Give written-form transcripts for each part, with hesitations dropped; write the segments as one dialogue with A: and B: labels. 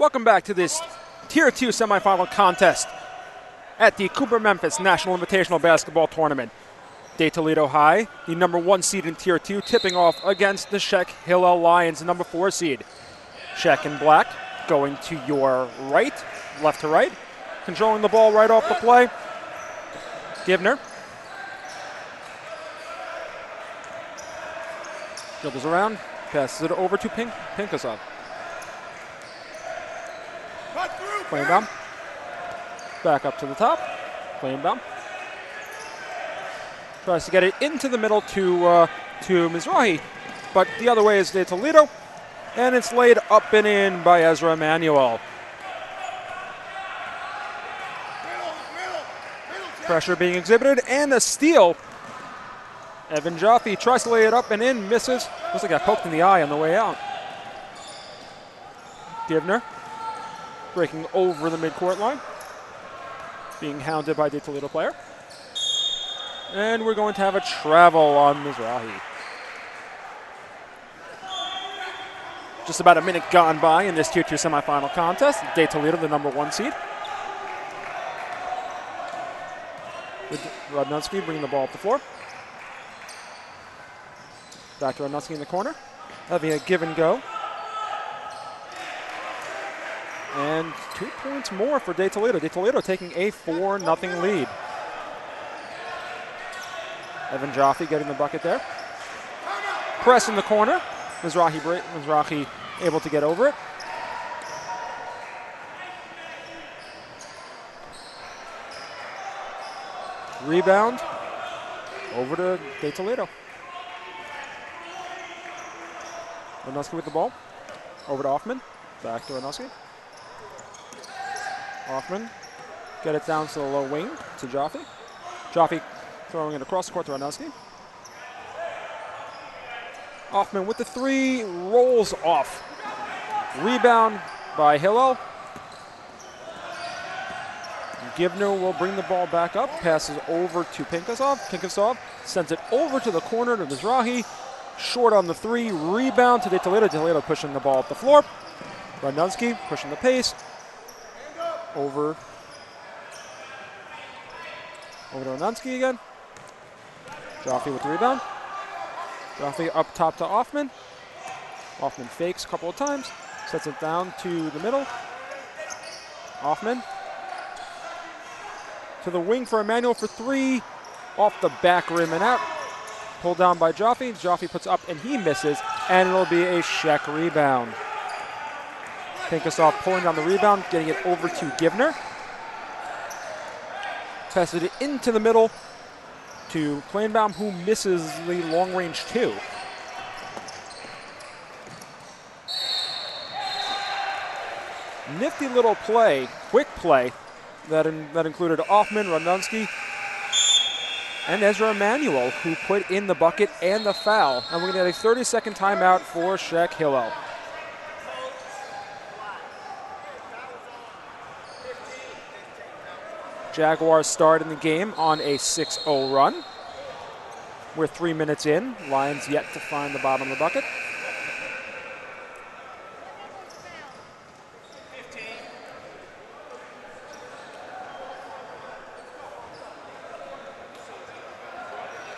A: Welcome back to this Tier 2 semifinal contest at the Cooper-Memphis National Invitational Basketball Tournament. Toledo High, the number 1 seed in Tier 2, tipping off against the Scheck Hillel Lions, the number 4 seed. Scheck in black, going to your right, left to right, controlling the ball right off the play. Givner. Dribbles around, passes it over to Pinkasov. Plainbaum. Back up to the top. Plainbaum. Tries to get it into the middle to Mizrahi, but the other way is Toledo, and it's laid up and in by Ezra Emanuel. Pressure being exhibited, and a steal. Evan Jaffe tries to lay it up and in, misses. Looks like got poked in the eye on the way out. Givner breaking over the midcourt line, being hounded by the Toledo player. And we're going to have a travel on Mizrahi. Just about a minute gone by in this Tier 2 semifinal contest. Toledo, the number 1 seed. With Rodnowski bringing the ball up the floor. Back to Rodnowski in the corner. Having a give and go. And 2 points more for Toledo. Toledo taking a 4-0 lead. Evan Jaffe getting the bucket there. Press in the corner. Mizrahi able to get over it. Rebound over to Toledo. Rodnowski with the ball. Over to Hoffman. Back to Rodnowski. Hoffman get it down to the low wing to Jaffe. Jaffe throwing it across the court to Rodnowski. Hoffman with the 3, rolls off. Rebound by Hillel. Givner will bring the ball back up, passes over to Pinkasov. Pinkasov sends it over to the corner to Mizrahi. Short on the 3, rebound to Toledo. Toledo pushing the ball up the floor. Rodnowski pushing the pace. Over to Rodnowski again. Jaffe with the rebound. Jaffe up top to Hoffman. Hoffman fakes a couple of times. Sets it down to the middle. Hoffman. To the wing for Emanuel for 3. Off the back rim and out. Pulled down by Jaffe. Jaffe puts up and he misses. And it'll be a Scheck rebound. Pinkasov pulling down the rebound, getting it over to Givner. Passes it into the middle to Plainbaum, who misses the long range 2. Nifty little play, quick play, that included Hoffman, Rodnowski, and Ezra Emanuel, who put in the bucket and the foul. And we're going to get a 30-second timeout for Scheck Hillel. Jaguars start in the game on a 6-0 run. We're 3 minutes in. Lions yet to find the bottom of the bucket.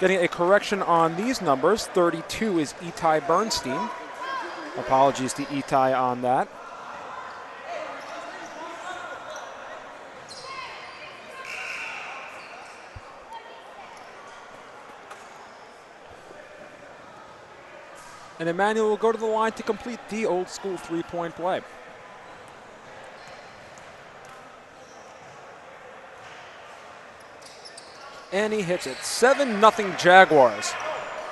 A: Getting a correction on these numbers. 32 is Itai Bernstein. Apologies to Itai on that. And Emanuel will go to the line to complete the old school 3-point play. And he hits it. 7-0 Jaguars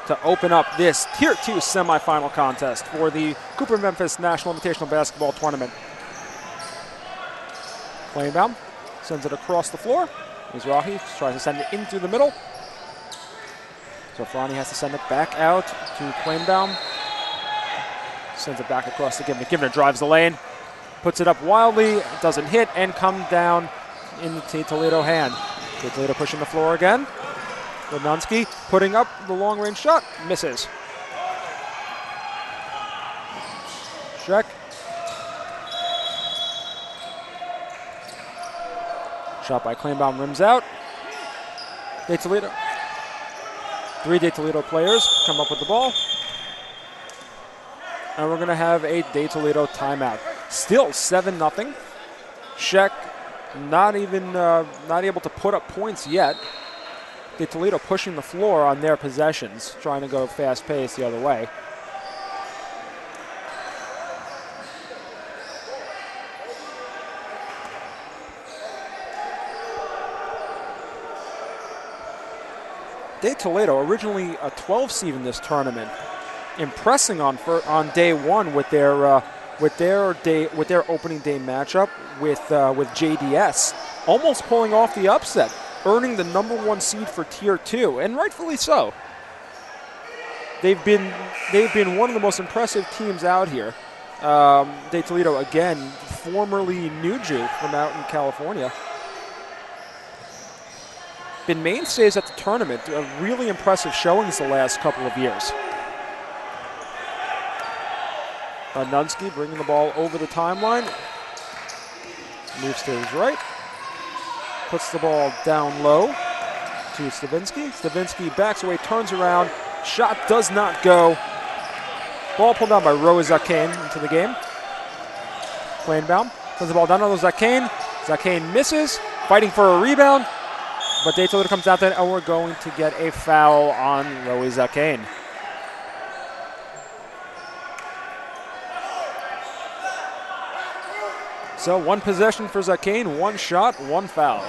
A: to open up this Tier 2 semifinal contest for the Cooper-Memphis National Invitational Basketball Tournament. Plainbaum sends it across the floor. Mizrahi tries to send it in through the middle. So Franny has to send it back out to Plainbaum. Sends it back across to Givner. Givner drives the lane, puts it up wildly, doesn't hit, and comes down in the Toledo hand. Toledo pushing the floor again. Rodnowski putting up the long-range shot, misses. Scheck Shot by Kleinbaum rims out. De Toledo. 3 De Toledo players come up with the ball. And we're going to have a De Toledo timeout. Still 7-0. Scheck not able to put up points yet. De Toledo pushing the floor on their possessions, trying to go fast pace the other way. De Toledo, originally a 12 seed in this tournament, impressing on day one with their opening day matchup with JDS, almost pulling off the upset, earning the #1 seed for Tier 2, and rightfully so. They've been one of the most impressive teams out here. De Toledo, again, formerly Nuju from out in California. Been mainstays at the tournament, really impressive showings the last couple of years. Nunsky bringing the ball over the timeline. Moves to his right. Puts the ball down low to Stavinsky. Stavinsky backs away, turns around. Shot does not go. Ball pulled down by Roe Zakane into the game. Kleinbaum puts the ball down on Zakane. Zakane misses, fighting for a rebound. But De Toledo comes out there, and we're going to get a foul on Roe Zakane. So 1 possession for Zakane, 1 shot, 1 foul.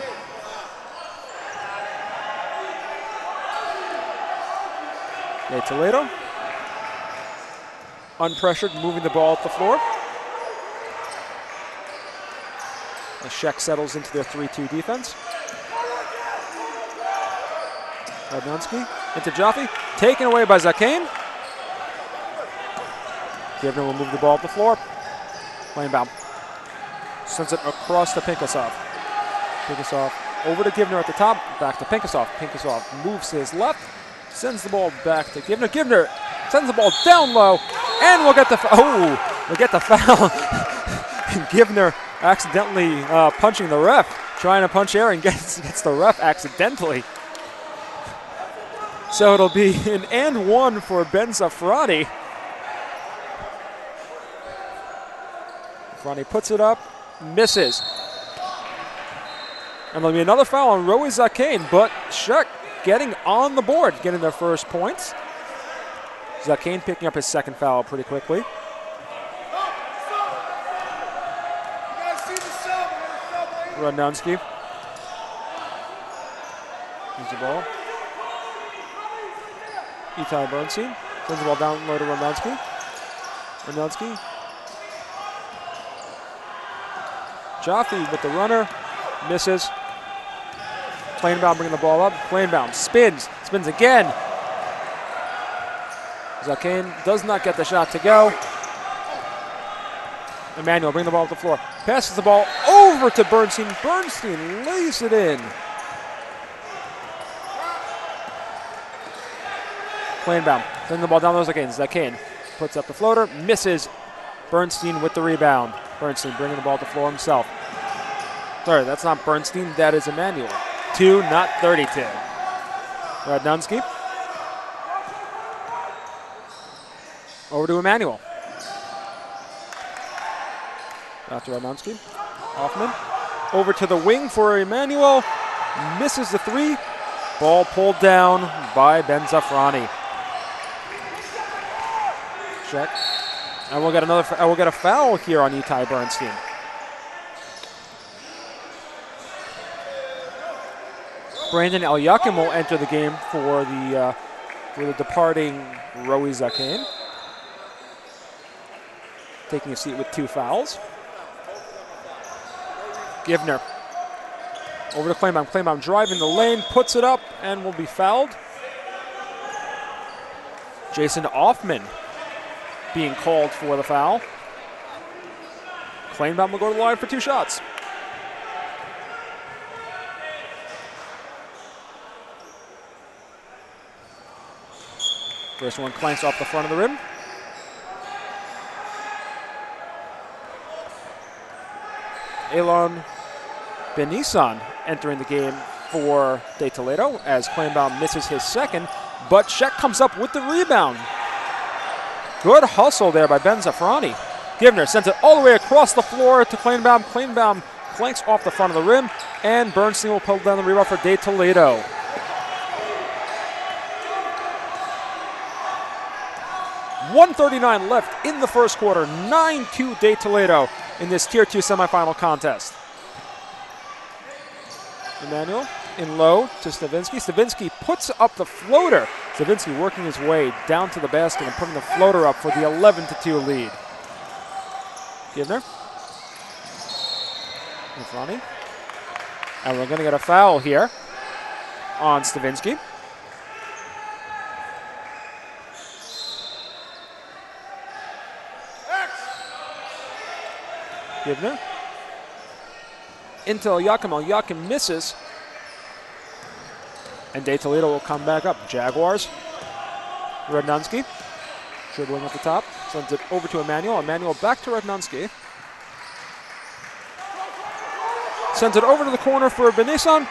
A: De Toledo, unpressured, moving the ball up the floor. The Scheck settles into their 3-2 defense. Radnonsky into Jaffe, taken away by Zakane. Givner will move the ball up the floor. Kleinbaum sends it across to Pinkasov. Pinkasov over to Givner at the top, back to Pinkasov. Pinkasov moves to his left, sends the ball back to Givner. Givner sends the ball down low, and we'll get the foul. Givner accidentally punching the ref, trying to punch air and gets the ref accidentally. So it'll be an and 1 for Ben Zafrani. Zafrani puts it up, misses. And there'll be another foul on Roe Zakane, but Scheck getting on the board, getting their first points. Zakane picking up his second foul pretty quickly. Radnonsky. Here's the ball. Itai Bernstein sends the ball down low to Radnonsky. Radnonsky. Jaffe with the runner, misses. Kleinbaum bringing the ball up. Kleinbaum spins again. Zakane does not get the shot to go. Emmanuel bringing the ball up the floor. Passes the ball over to Bernstein. Bernstein lays it in. Kleinbaum sending the ball down low to Zakane. Zakane puts up the floater, misses. Bernstein with the rebound. Bernstein bringing the ball to the floor himself. Sorry, that's not Bernstein, that is Emmanuel. 2, not 32. Radnonsky. Over to Emmanuel. Back to Radnonsky. Hoffman. Over to the wing for Emmanuel. Misses the 3. Ball pulled down by Ben Zafrani. Scheck. And we'll get a foul here on Itai Bernstein. Brandon Elyakim will enter the game for the departing Roe Zakane. Taking a seat with 2 fouls. Givner. Over to Kleinbaum. Kleinbaum driving the lane, puts it up, and will be fouled. Jason Offman being called for the foul. Kleinbaum will go to the line for 2 shots. First one clanks off the front of the rim. Elon Benissan entering the game for De Toledo as Kleinbaum misses his second, but Scheck comes up with the rebound. Good hustle there by Ben Zafrani. Givner sends it all the way across the floor to Kleinbaum. Kleinbaum flanks off the front of the rim, and Bernstein will pull down the rebound for De Toledo. .139 left in the first quarter. 9-2 De Toledo in this Tier 2 semifinal contest. Emmanuel in low to Stavinsky. Stavinsky puts up the floater. Stavinsky working his way down to the basket and putting the floater up for the 11-2 lead. Givner. Ronnie. And we're going to get a foul here on Stavinsky. Givner. Into Eliakim. Eliakim misses. And De Toledo will come back up. Jaguars. Radnunski. Dribbling at the top. Sends it over to Emmanuel. Emmanuel back to Radnunski. Sends it over to the corner for Benisan,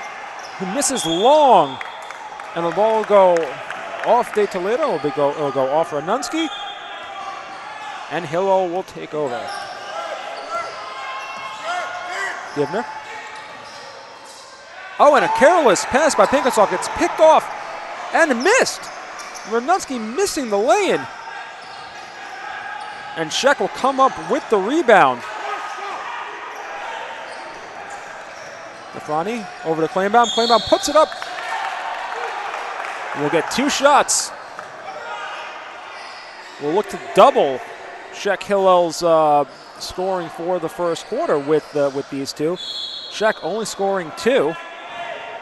A: who misses long. And the ball will go off De Toledo. It'll go off Radnunski. And Hillel will take over. Givner. Oh, and a careless pass by Pinkasov. It's picked off and missed. Radnunski missing the lay-in. And Scheck will come up with the rebound. Zafrani over to Kleinbaum. Kleinbaum puts it up. We'll get two shots. We'll look to double Scheck Hillel's scoring for the first quarter with these two. Scheck only scoring two.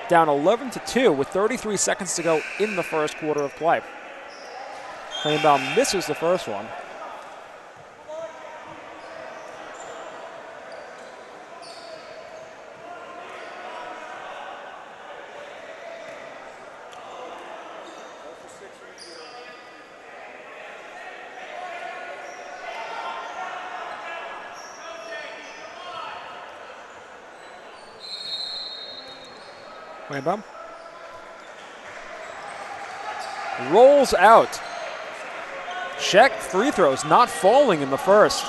A: Down 11-2 with 33 seconds to go in the first quarter of play. Kleinbaum misses the first one. Kleinbaum rolls out. Scheck free throws not falling in the first.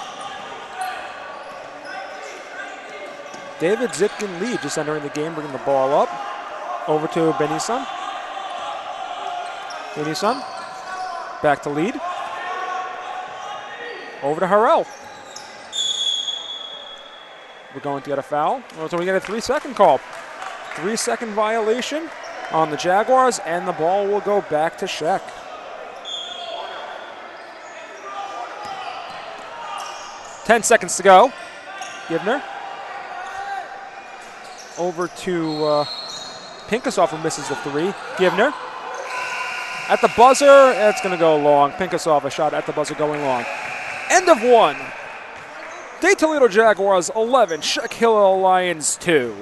A: David Zipkin lead just entering the game, bringing the ball up. Over to Benisan. Benisan back to lead. Over to Harrell. We're going to get a foul. So we get a 3-second call. 3-second violation on the Jaguars, and the ball will go back to Scheck. Ten seconds to go. Givner. Over to Pinkasov, who misses the three. Givner. At the buzzer, it's going to go long. Pinkasov, a shot at the buzzer going long. End of one. De Toledo Jaguars 11, Scheck Hillel Lions 2.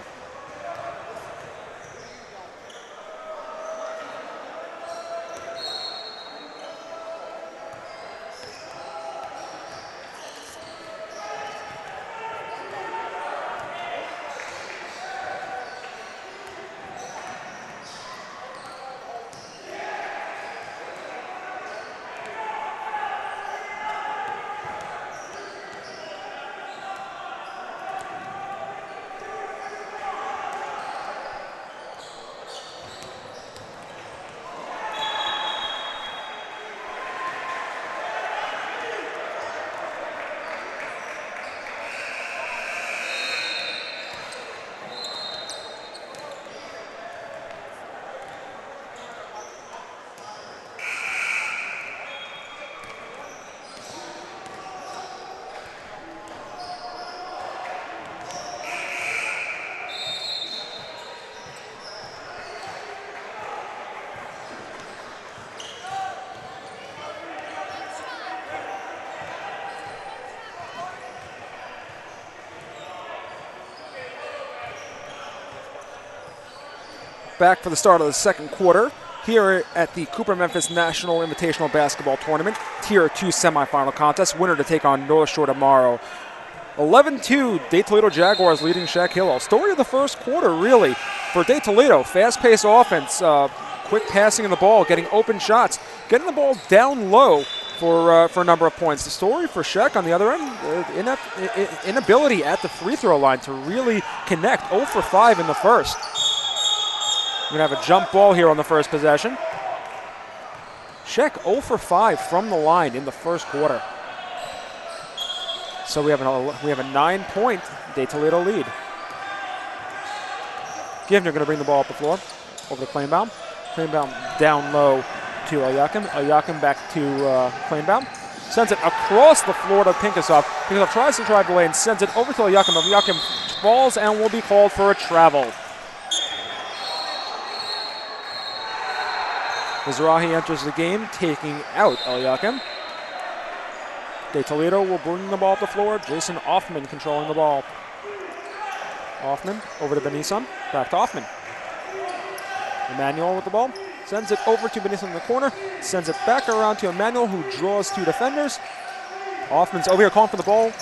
A: Back for the start of the second quarter here at the Cooper Memphis National Invitational Basketball Tournament, Tier 2 semifinal contest. Winner to take on North Shore tomorrow. 11-2, De Toledo Jaguars leading Scheck Hillel. Story of the first quarter, really, for De Toledo. Fast-paced offense, quick passing of the ball, getting open shots, getting the ball down low for a number of points. The story for Scheck on the other end, inability at the free throw line to really connect. 0 for 5 in the first. We're going to have a jump ball here on the first possession. Scheck 0 for 5 from the line in the first quarter. So we have a 9-point De Toledo lead. Givner going to bring the ball up the floor over to Kleinbaum. Kleinbaum down low to Eliakim. Eliakim back to Kleinbaum. Sends it across the floor to Pinkasov. Pinkasov tries to drive the lane, sends it over to Eliakim. Eliakim falls and will be called for a travel. Mizrahi enters the game, taking out Eliakim. De Toledo will bring the ball up the floor. Jason Offman controlling the ball. Offman over to Benisan. Back to Offman. Emmanuel with the ball. Sends it over to Benisan in the corner. Sends it back around to Emmanuel, who draws two defenders. Offman's over here calling for the ball.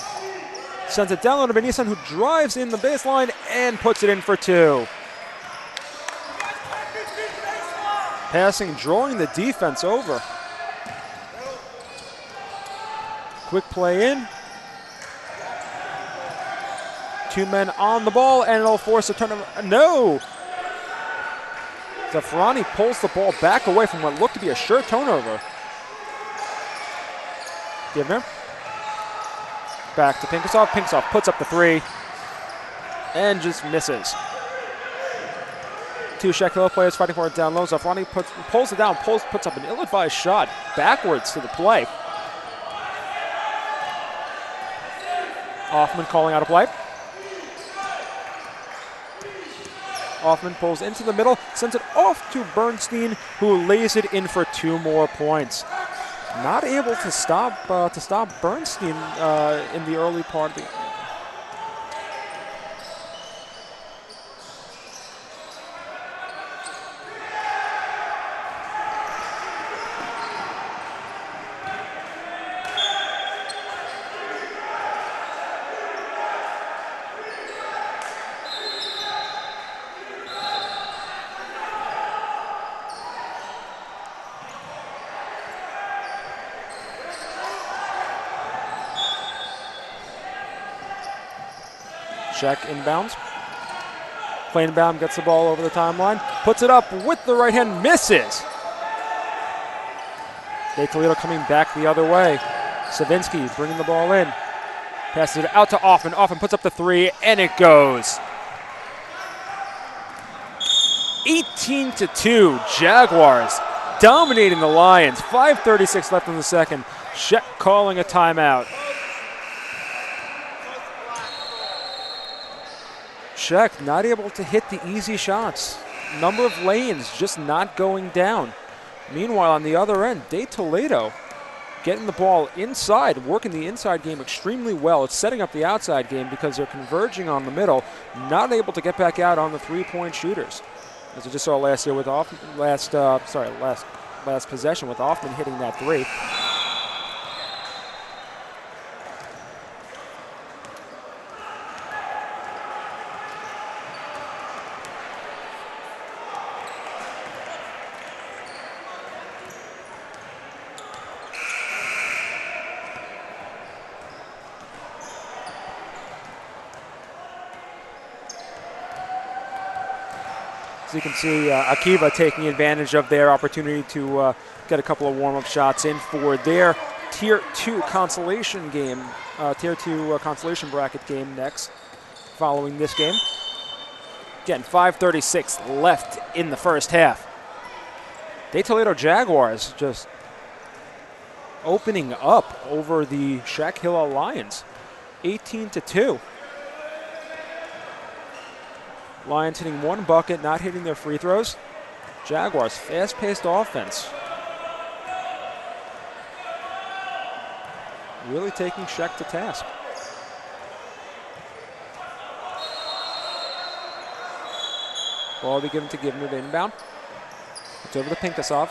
A: Sends it down to Benisan, who drives in the baseline and puts it in for two. Passing, drawing the defense over. Quick play in. Two men on the ball, and it'll force a turnover. No! Zafrani pulls the ball back away from what looked to be a sure turnover. Givner. Back to Pinkasov. Pinkasov puts up the three and just misses. Two Scheck Hillel players fighting for it down low. Zafrani pulls it down, puts up an ill-advised shot backwards to the play. Offman calling out a play. Offman pulls into the middle, sends it off to Bernstein, who lays it in for 2 more points. Not able to stop Bernstein in the early part of the game. Scheck inbounds. Kleinbaum gets the ball over the timeline, puts it up with the right hand, misses. De Toledo coming back the other way. Savinsky bringing the ball in. Passes it out to Offman. Offman puts up the three, and it goes. 18-2, Jaguars dominating the Lions. 5:36 left in the second. Scheck calling a timeout. Scheck not able to hit the easy shots. Number of lanes just not going down. Meanwhile, on the other end, De Toledo getting the ball inside, working the inside game extremely well. It's setting up the outside game because they're converging on the middle, not able to get back out on the three-point shooters. As we just saw last year with last possession with Offman hitting that three. You can see Akiva taking advantage of their opportunity to get a couple of warm-up shots in for their Tier 2 consolation game, Tier 2 consolation bracket game next, following this game. Again, 5:36 left in the first half. De Toledo Jaguars just opening up over the Scheck Hillel Lions, 18-2. Lions hitting one bucket, not hitting their free throws. Jaguars, fast-paced offense. Really taking Scheck to task. Ball will be given to Givner to inbound. It's over to Pinkasov.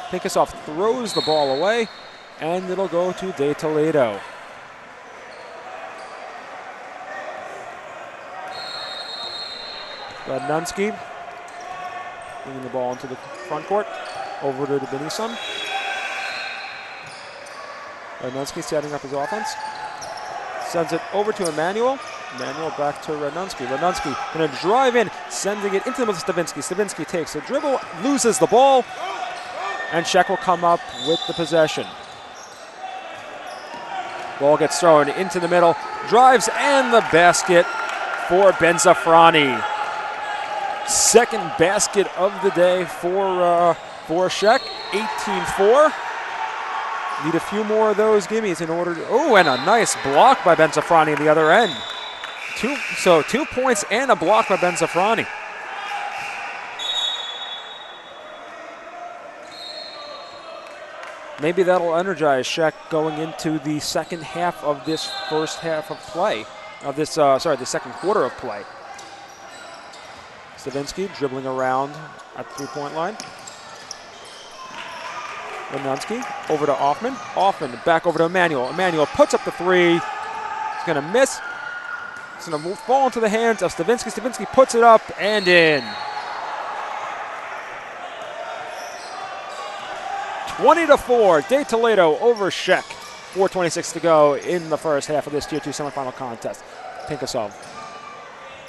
A: Pinkasov throws the ball away, and it'll go to De Toledo. Radnunski bringing the ball into the front court. Over to Benison. Radnunski setting up his offense. Sends it over to Emmanuel. Emmanuel back to Radnunski. Radnunski going to drive in, sending it into the middle of Stavinsky. Stavinsky takes a dribble, loses the ball, and Scheck will come up with the possession. Ball gets thrown into the middle, drives, and the basket for Benzafrani. Second basket of the day for Scheck, 18-4. Need a few more of those gimmies in order to, oh, and a nice block by Benzafrani at the other end. 2 points and a block by Benzafrani. Maybe that'll energize Scheck going into the second half of this first half of play, of this, the second quarter of play. Stavinsky dribbling around at the three-point line. Radnunski over to Offman. Offman back over to Emmanuel. Emmanuel puts up the three. He's going to miss. It's going to fall into the hands of Stavinsky. Stavinsky puts it up and in. 20-4, De Toledo over Scheck. 4:26 to go in the first half of this Tier 2 semifinal contest. Pinkasov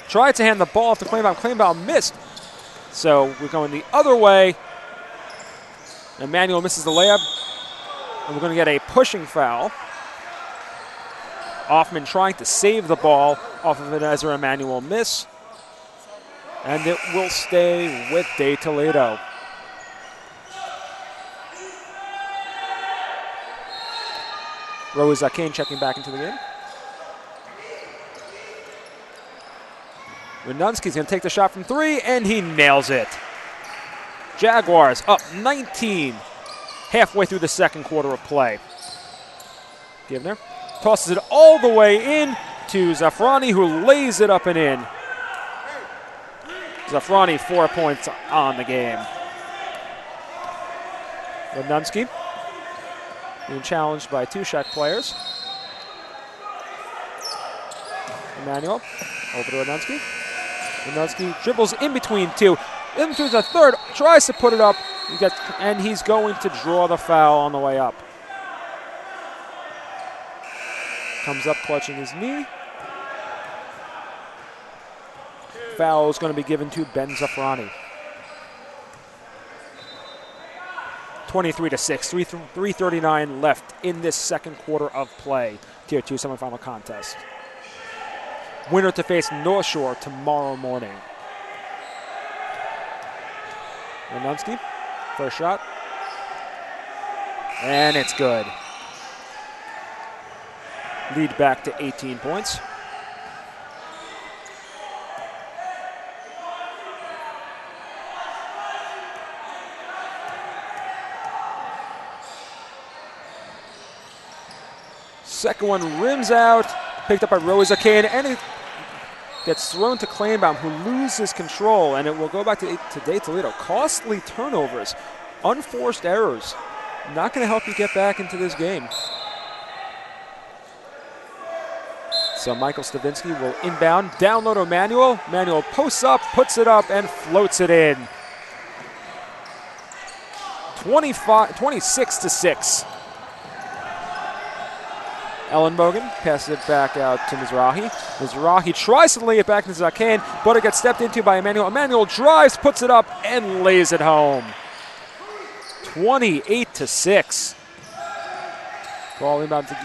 A: tried to hand the ball off to Kleinbaum. Kleinbaum missed. So we're going the other way. Emmanuel misses the layup. And we're going to get a pushing foul. Offman trying to save the ball off of an Ezra Emmanuel miss. And it will stay with De Toledo. Rose Kane checking back into the game. Radnunski's going to take the shot from three, and he nails it. Jaguars up 19, halfway through the second quarter of play. Givner tosses it all the way in to Zafrani, who lays it up and in. Zafrani 4 points on the game. Radnunski being challenged by two Scheck players. Emmanuel over to Radnunski. Radnunski dribbles in between two. Into the third, tries to put it up, and he's going to draw the foul on the way up. Comes up clutching his knee. Foul is going to be given to Benzafrani. 23-6, 3:39 left in this second quarter of play. Tier 2 semifinal contest. Winner to face North Shore tomorrow morning. Radnunski, first shot. And it's good. Lead back to 18 points. Second one rims out, picked up by Rosa Kane, and it gets thrown to Kleinbaum, who loses control, and it will go back to De Toledo. Costly turnovers, unforced errors. Not going to help you get back into this game. So Michael Stavinsky will inbound, down low to Emmanuel. Emmanuel posts up, puts it up, and floats it in. 26-6. Ellenbogen passes it back out to Mizrahi. Mizrahi tries to lay it back to Zakane, but it gets stepped into by Emmanuel. Emmanuel drives, puts it up, and lays it home. 28-6. Ball inbound to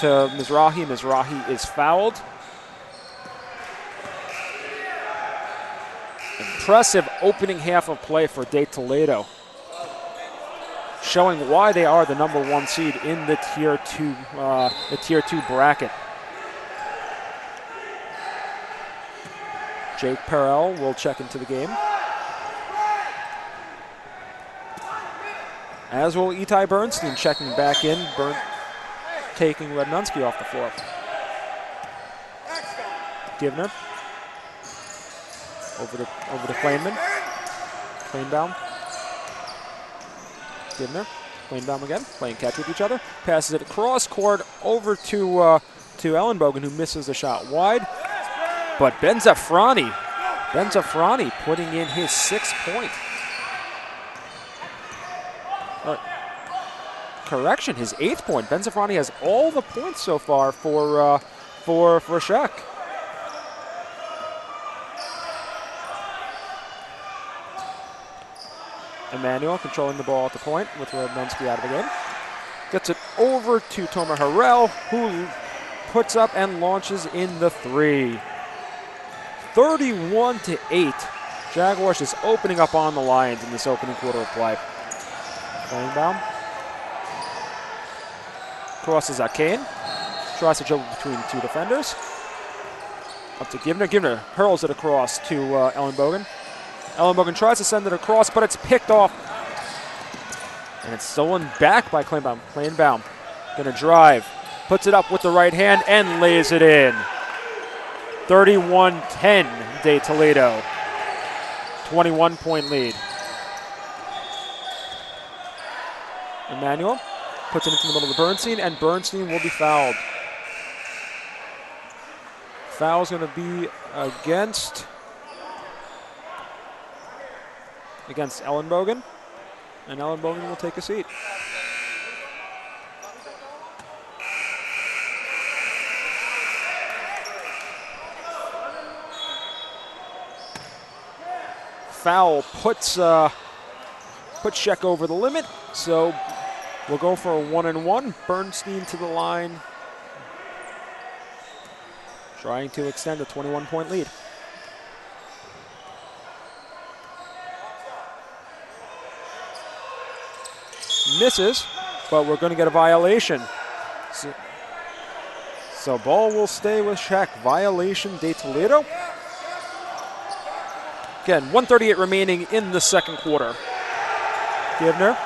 A: Mizrahi. Mizrahi is fouled. Impressive opening half of play for De Toledo, showing why they are the #1 seed in the Tier 2 bracket. Jake Perel will check into the game, as will Itai Bernstein checking back in, taking Radnunski off the floor. Givner over to Kleinman. Kleinbaum. Givner, Kleinbaum again, playing catch with each other. Passes it across court over to Ellenbogen, who misses the shot wide. But Benzafrani putting in his 6th point. Correction, his 8th point. Benzafrani has all the points so far for Scheck. Emmanuel controlling the ball at the point with Radnensky out of the game. Gets it over to Tomer Hillel, who puts up and launches in the 3. 31-8. Jaguars just opening up on the Lions in this opening quarter of play. Kleinbaum crosses at Kane. Tries to jump between 2 defenders. Up to Givner. Givner hurls it across to Ellenbogen. Ellenbogen tries to send it across, but it's picked off. And it's stolen back by Kleinbaum. Kleinbaum going to drive. Puts it up with the right hand and lays it in. 31-10 de Toledo. 21-point lead. Emmanuel puts it into the middle of Bernstein, and Bernstein will be fouled. Foul's going to be against Ellenbogen, and Ellenbogen will take a seat. Foul puts Scheck over the limit, so we'll go for a 1-and-1. Bernstein to the line, trying to extend a 21-point lead. Misses, but we're going to get a violation. So ball will stay with Scheck. Violation de Toledo. Again, 1:38 remaining in the second quarter. Givner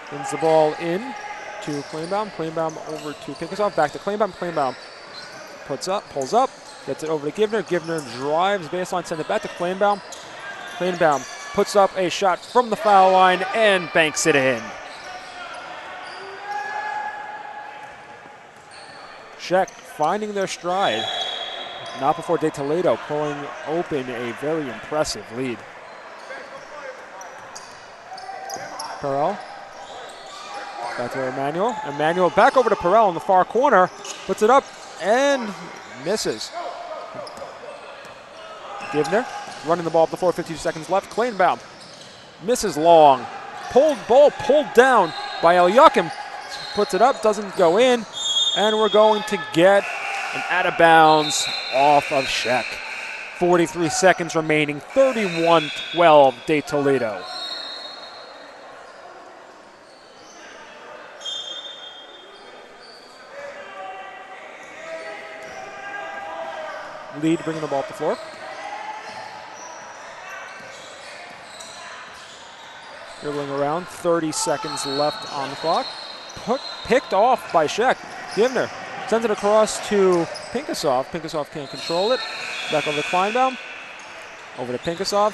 A: sends the ball in to Kleinbaum. Kleinbaum over to Pinkasov. Back to Kleinbaum. Kleinbaum pulls up, gets it over to Givner. Givner drives baseline, sends it back to Kleinbaum. Kleinbaum puts up a shot from the foul line and banks it in. Scheck finding their stride. Not before de Toledo pulling open a very impressive lead. Perel. Back to Emmanuel. Emmanuel back over to Perel in the far corner. Puts it up and misses. Givner running the ball up the floor, 52 seconds left. Kleinbaum misses long. Ball pulled down by Elyakim. Puts it up, doesn't go in. And we're going to get an out of bounds off of Scheck. 43 seconds remaining, 31-12 de Toledo. Lead bringing the ball up the floor. Dribbling around, 30 seconds left on the clock. Picked off by Scheck. Givner sends it across to Pinkasov. Pinkasov can't control it. Back over to Kleinbaum. Over to Pinkasov.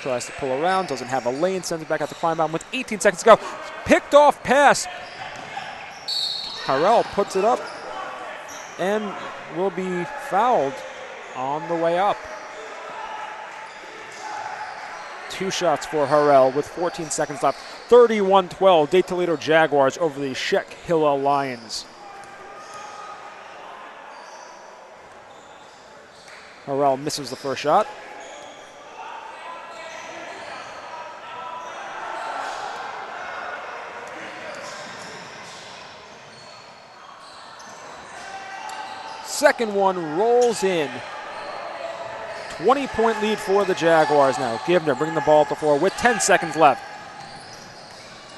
A: Tries to pull around, doesn't have a lane, sends it back out to Kleinbaum with 18 seconds to go. Picked off pass. Harrell puts it up and will be fouled on the way up. 2 shots for Harrell with 14 seconds left. 31-12, de Toledo Jaguars over the Scheck Hillel Lions. Harrell misses the first shot. Second one rolls in. 20-point lead for the Jaguars now. Givner bringing the ball up the floor with 10 seconds left.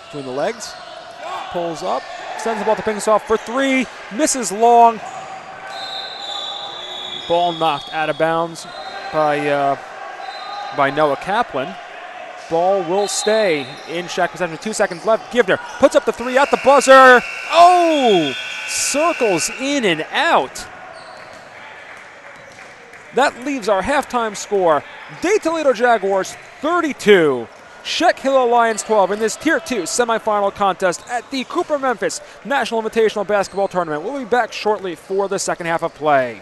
A: Between the legs, pulls up, sends the ball to Pinkasov for 3, misses long. Ball knocked out of bounds by Noah Kaplan. Ball will stay in Scheck possession. 2 seconds left. Givner puts up the 3 at the buzzer. Oh! Circles in and out. That leaves our halftime score. De Toledo Jaguars 32, Scheck Hillel Lions 12 in this Tier 2 semifinal contest at the Cooper Memphis National Invitational Basketball Tournament. We'll be back shortly for the second half of play.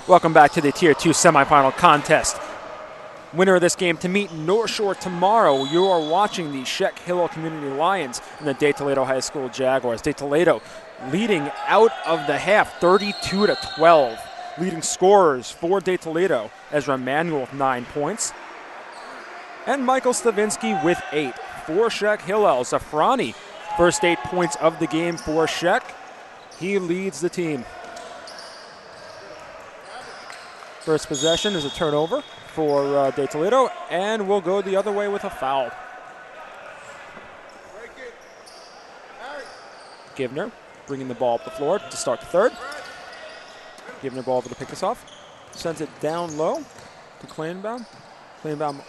A: Welcome back to the Tier 2 semifinal contest. Winner of this game to meet North Shore tomorrow. You are watching the Scheck Hillel Community Lions and the De Toledo High School Jaguars. De Toledo leading out of the half, 32-12. Leading scorers for De Toledo, Ezra Manuel with 9 points. And Michael Stavinsky with 8. For Scheck Hillel, Zafrani, first 8 points of the game for Scheck. He leads the team. First possession is a turnover for De Toledo, and we'll go the other way with a foul. Givner bringing the ball up the floor to start the third. Givner ball over to Pinkasoff. Sends it down low to Kleinbaum. Kleinbaum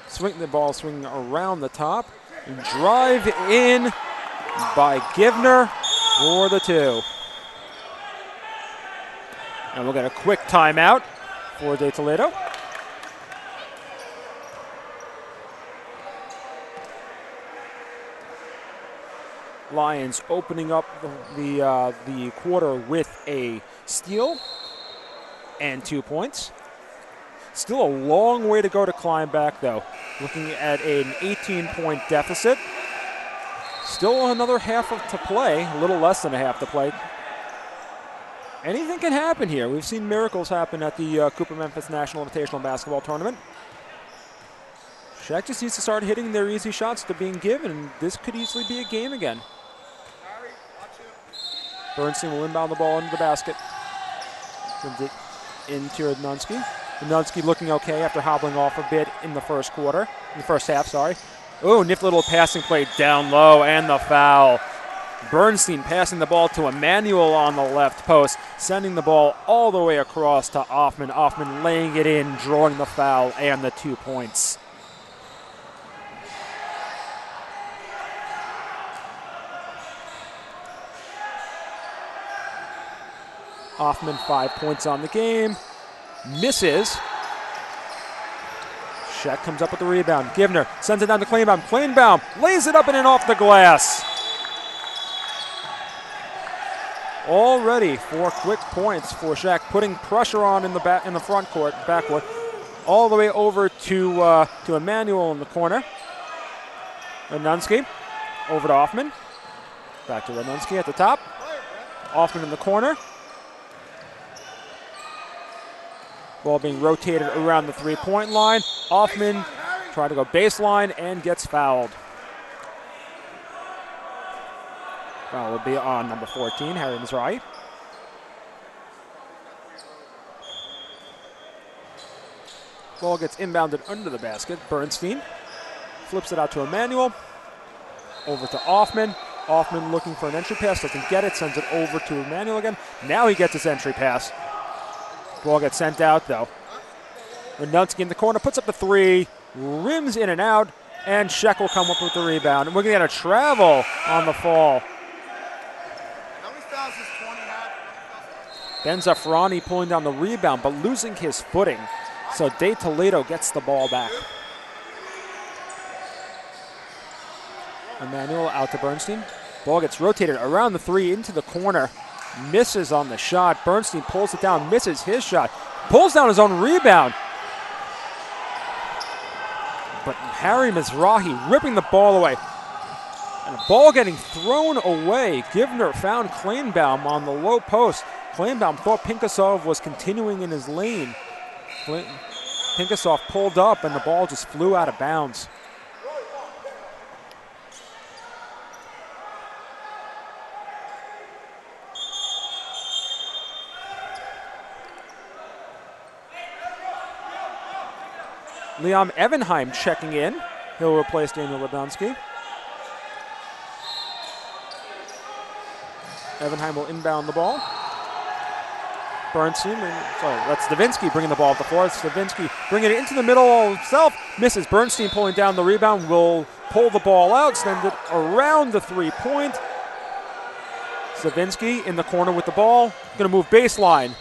A: swinging the ball, swinging around the top. And drive in by Givner for the 2. And we'll get a quick timeout for De Toledo. Lions opening up the quarter with a steal and 2 points. Still a long way to go to climb back, though. Looking at an 18-point deficit. Still another half to play, a little less than a half to play. Anything can happen here. We've seen miracles happen at the Cooper Memphis National Invitational Basketball Tournament. Scheck just needs to start hitting their easy shots to being given, and this could easily be a game again. Bernstein will inbound the ball into the basket. Sends it into Radnunski. Radnunski looking okay after hobbling off a bit in the first half, sorry. Oh, nifty little passing play down low, and the foul. Bernstein passing the ball to Emmanuel on the left post, sending the ball all the way across to Offman. Offman laying it in, drawing the foul and the 2 points. Offman 5 points on the game. Misses. Scheck comes up with the rebound. Givner sends it down to Kleinbaum. Kleinbaum lays it up and in off the glass. All ready for quick points for Scheck, putting pressure on in the backcourt, all the way over to Emmanuel in the corner. Radnunski over to Offman. Back to Radnunski at the top. Offman in the corner. Ball being rotated around the 3-point line. Offman trying to go baseline and gets fouled. Foul will be on number 14, Harry Mizrahi. Ball gets inbounded under the basket. Bernstein flips it out to Emmanuel. Over to Offman. Offman looking for an entry pass, doesn't get it, sends it over to Emmanuel again. Now he gets his entry pass. Ball gets sent out, though. Radnunski in the corner, puts up the 3, rims in and out, and Scheck will come up with the rebound. And we're going to get a travel on the fall. Ben Zafrani pulling down the rebound, but losing his footing. So De Toledo gets the ball back. Emmanuel out to Bernstein. Ball gets rotated around the 3 into the corner. Misses on the shot. Bernstein pulls it down, misses his shot. Pulls down his own rebound. But Harry Mizrahi ripping the ball away. And the ball getting thrown away. Givner found Kleinbaum on the low post. Kleinbaum thought Pinkasoff was continuing in his lane. Pinkasoff pulled up and the ball just flew out of bounds. Liam Evenheim checking in. He'll replace Daniel Radnunski. Evenheim will inbound the ball. Bernstein, that's Stavinsky bringing the ball up the floor. Stavinsky bringing it into the middle himself. Misses. Bernstein pulling down the rebound. Will pull the ball out, send it around the 3-point. Stavinsky in the corner with the ball. Going to move baseline.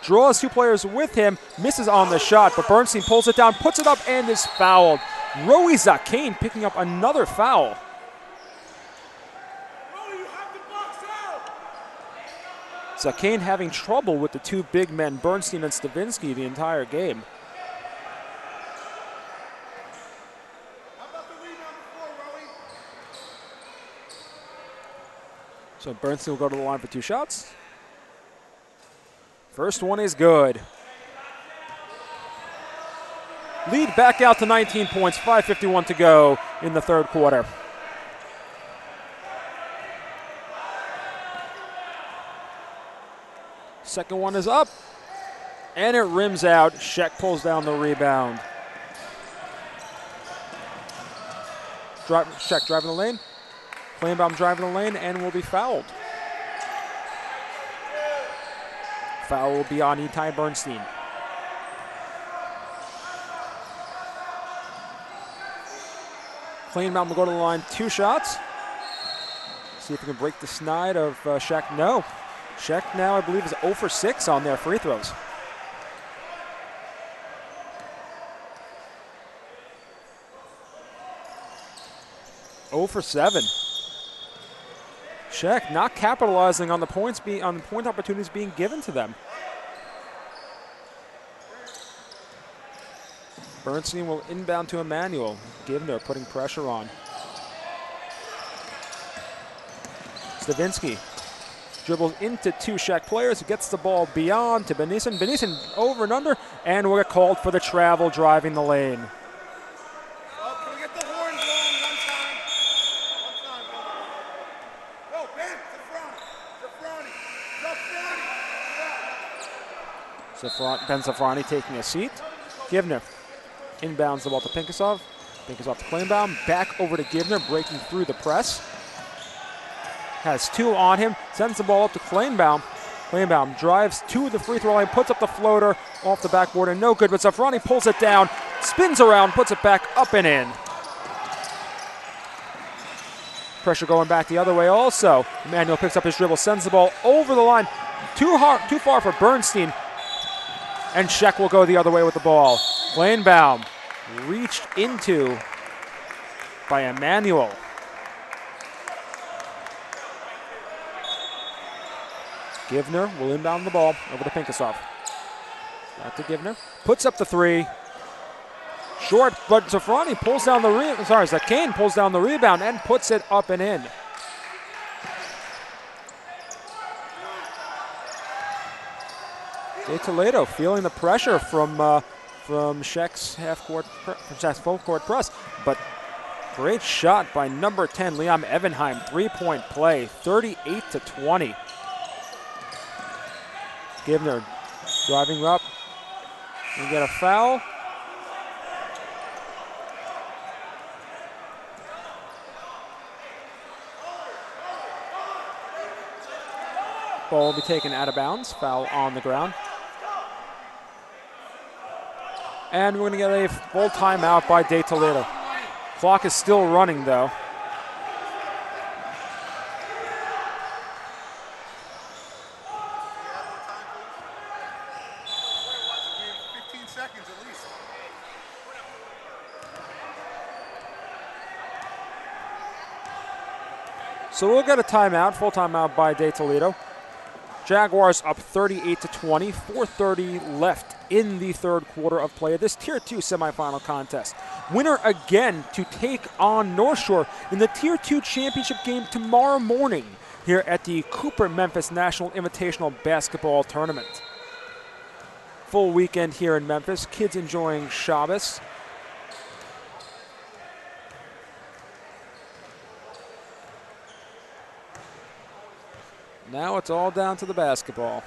A: Draws 2 players with him, misses on the shot, but Bernstein pulls it down, puts it up, and is fouled. Roey Zakane picking up another foul. Zakane having trouble with the two big men, Bernstein and Stavinsky, the entire game. So Bernstein will go to the line for 2 shots. First one is good. Lead back out to 19 points, 5:51 to go in the third quarter. Second one is up, and it rims out. Scheck pulls down the rebound. Scheck driving the lane. Kleinbaum driving the lane and will be fouled. Foul will be on Itai Bernstein. Kleinbaum will go to the line, 2 shots. See if he can break the snide of Scheck. No. Scheck now, I believe, is 0 for 6 on their free throws. Oh for 7. Scheck not capitalizing on the point opportunities being given to them. Bernstein will inbound to Emmanuel. Givner putting pressure on. Stavinsky dribbles into 2 Scheck players, gets the ball beyond to Benison. Benison over and under, and will get called for the travel driving the lane.
B: Can we get the horn blown one time? Go, Ben,
A: Ben Zafrani taking a seat. Givner inbounds the ball to Pinkasov. Pinkasov to Kleinbaum. Back over to Givner, breaking through the press. Has 2 on him. Sends the ball up to Kleinbaum. Kleinbaum drives to the free throw line, puts up the floater off the backboard, and no good. But Zafrani pulls it down, spins around, puts it back up and in. Pressure going back the other way also. Emmanuel picks up his dribble, sends the ball over the line. Too far for Bernstein. And Scheck will go the other way with the ball. Kleinbaum reached into by Emmanuel. Givner will inbound the ball over to Pinkasov. Back to Givner. Puts up the 3. Short, but Zafrani pulls down the Zakane pulls down the rebound and puts it up and in. Toledo feeling the pressure from Scheck's full court press, but great shot by number 10 Liam Evenheim. 3-point play, 38-20. Givner driving up. We get a foul. Ball will be taken out of bounds. Foul on the ground. And we're going to get a full timeout by Toledo. Clock is still running, though. So we'll get a timeout, full timeout by Toledo. Jaguars up 38-20, 4:30 left in the third quarter of play of this Tier 2 semifinal contest. Winner again to take on North Shore in the Tier 2 championship game tomorrow morning here at the Cooper Memphis National Invitational Basketball Tournament. Full weekend here in Memphis, kids enjoying Shabbos. Now it's all down to the basketball.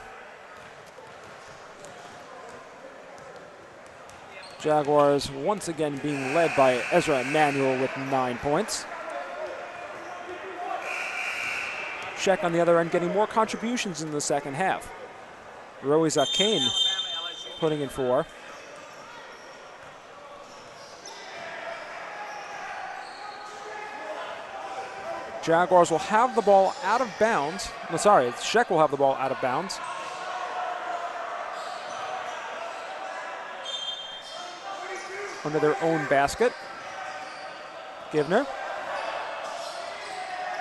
A: Jaguars once again being led by Ezra Emanuel with 9 points. Scheck on the other end getting more contributions in the second half. Roey Zakane putting in 4. Jaguars will have the ball out of bounds. No, sorry, Scheck will have the ball out of bounds. Under their own basket. Givner.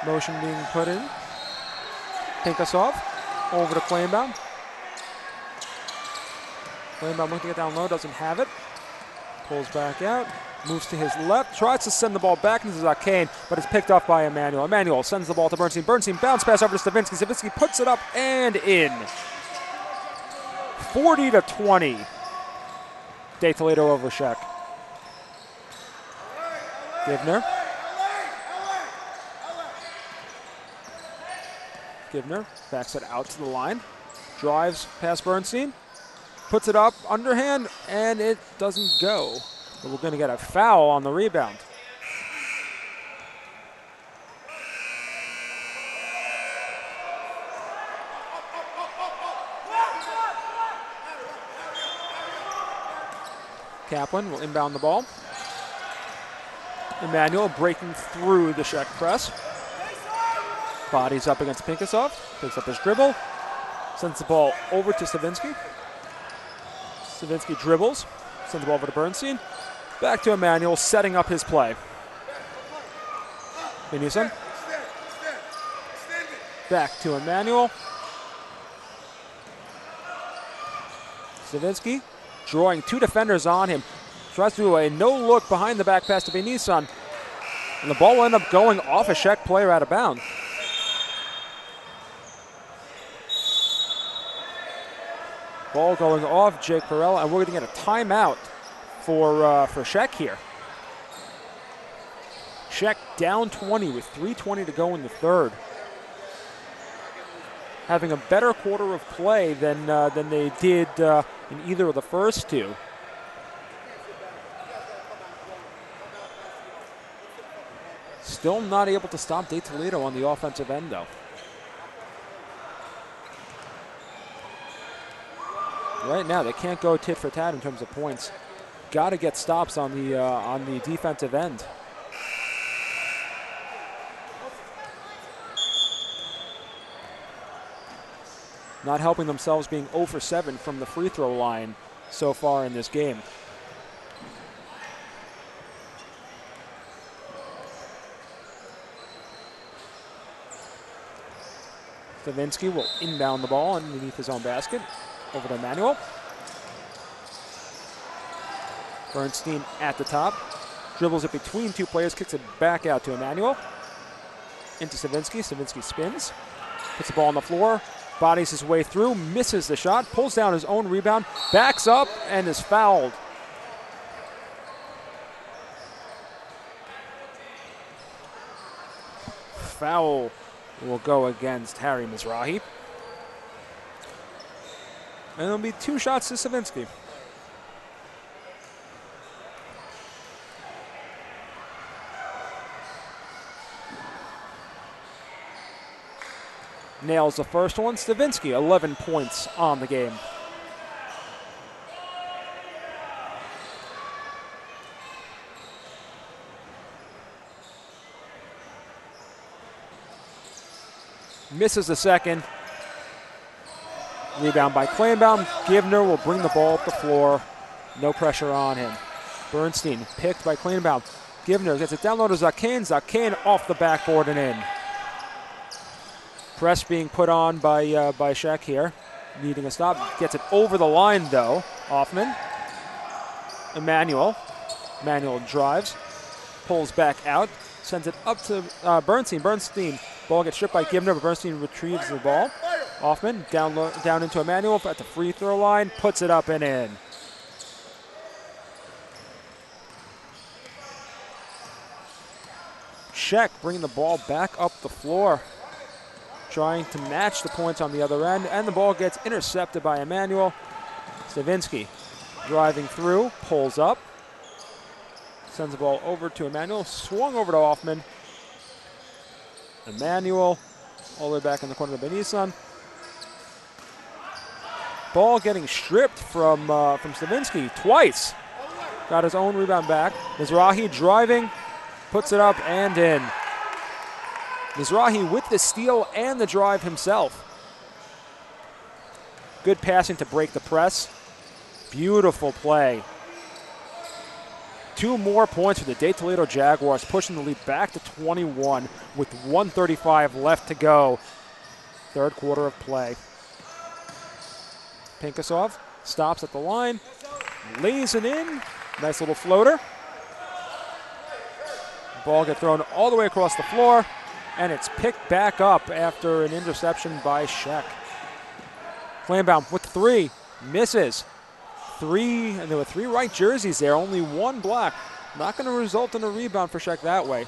A: Motion being put in. Pinkasov over to Claimbaum. Claimbaum looking to get down low, doesn't have it. Pulls back out, moves to his left, tries to send the ball back into Zakane, but it's picked off by Emmanuel. Emmanuel sends the ball to Bernstein. Bernstein bounce pass over to Stavinsky. Stavinsky puts it up and in. 40-20. De Toledo over Scheck. Givner backs it out to the line. Drives past Bernstein. Puts it up underhand, and it doesn't go. But we're going to get a foul on the rebound. Kaplan will inbound the ball. Emmanuel breaking through the Scheck press. Bodies up against Pinkasov. Picks up his dribble. Sends the ball over to Stavinsky. Stavinsky dribbles. Sends the ball over to Bernstein. Back to Emmanuel, setting up his play. Benison. Back to Emmanuel. Stavinsky drawing two defenders on him. Tries to do a no-look behind the back pass to Benison. And the ball will end up going off a Scheck player out of bounds. Ball going off Jake Perella, and we're going to get a timeout for Scheck here. Scheck down 20 with 3:20 to go in the third. Having a better quarter of play than they did in either of the first two. Still not able to stop De Toledo on the offensive end, though. Right now, they can't go tit for tat in terms of points. Got to get stops on the defensive end. Not helping themselves, being 0 for 7 from the free throw line so far in this game. Stavinsky will inbound the ball underneath his own basket. Over to Emmanuel. Bernstein at the top. Dribbles it between two players, kicks it back out to Emmanuel. Into Stavinsky. Stavinsky spins. Puts the ball on the floor. Bodies his way through. Misses the shot. Pulls down his own rebound. Backs up and is fouled. Foul will go against Harry Mizrahi. And it'll be 2 shots to Stavinsky. Nails the first one. Stavinsky, 11 points on the game. Misses the second. Rebound by Claimbaum. Givner will bring the ball up the floor. No pressure on him. Bernstein picked by Claimbaum. Givner gets it down low to Zakane. Zakane off the backboard and in. Press being put on by Scheck here. Needing a stop. Gets it over the line though. Hoffman. Emmanuel. Emmanuel drives. Pulls back out. Sends it up to Bernstein. Bernstein. Ball gets stripped by Givner, but Bernstein retrieves the ball. Hoffman down into Emmanuel at the free throw line, puts it up and in. Scheck bringing the ball back up the floor, trying to match the points on the other end, and the ball gets intercepted by Emmanuel. Stavinsky driving through, pulls up, sends the ball over to Emmanuel, swung over to Hoffman. Emmanuel all the way back in the corner to Benison. Ball getting stripped from Stavinsky twice. Got his own rebound back. Mizrahi driving, puts it up and in. Mizrahi with the steal and the drive himself. Good passing to break the press. Beautiful play. 2 more points for the De Toledo Jaguars, pushing the lead back to 21 with 1:35 left to go. Third quarter of play. Pinkasov stops at the line, lays it in. Nice little floater. Ball gets thrown all the way across the floor, and it's picked back up after an interception by Scheck. Kleinbaum with 3, misses. 3, and there were 3 white jerseys there, only 1 black. Not going to result in a rebound for Scheck that way.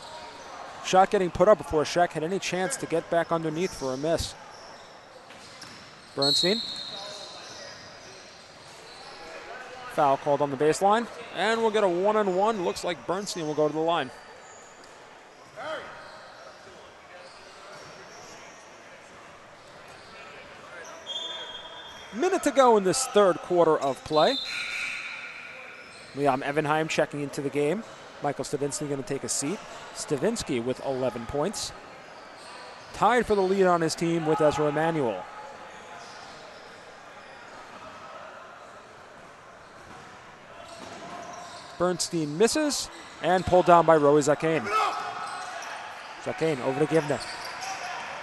A: Shot getting put up before Scheck had any chance to get back underneath for a miss. Bernstein. Foul called on the baseline, and we'll get a 1-on-1. Looks like Bernstein will go to the line. Minute to go in this third quarter of play. Liam Evenheim checking into the game. Michael Stavinsky going to take a seat. Stavinsky with 11 points. Tied for the lead on his team with Ezra Emanuel. Bernstein misses and pulled down by Roey Zakane. Zakane over to Givner.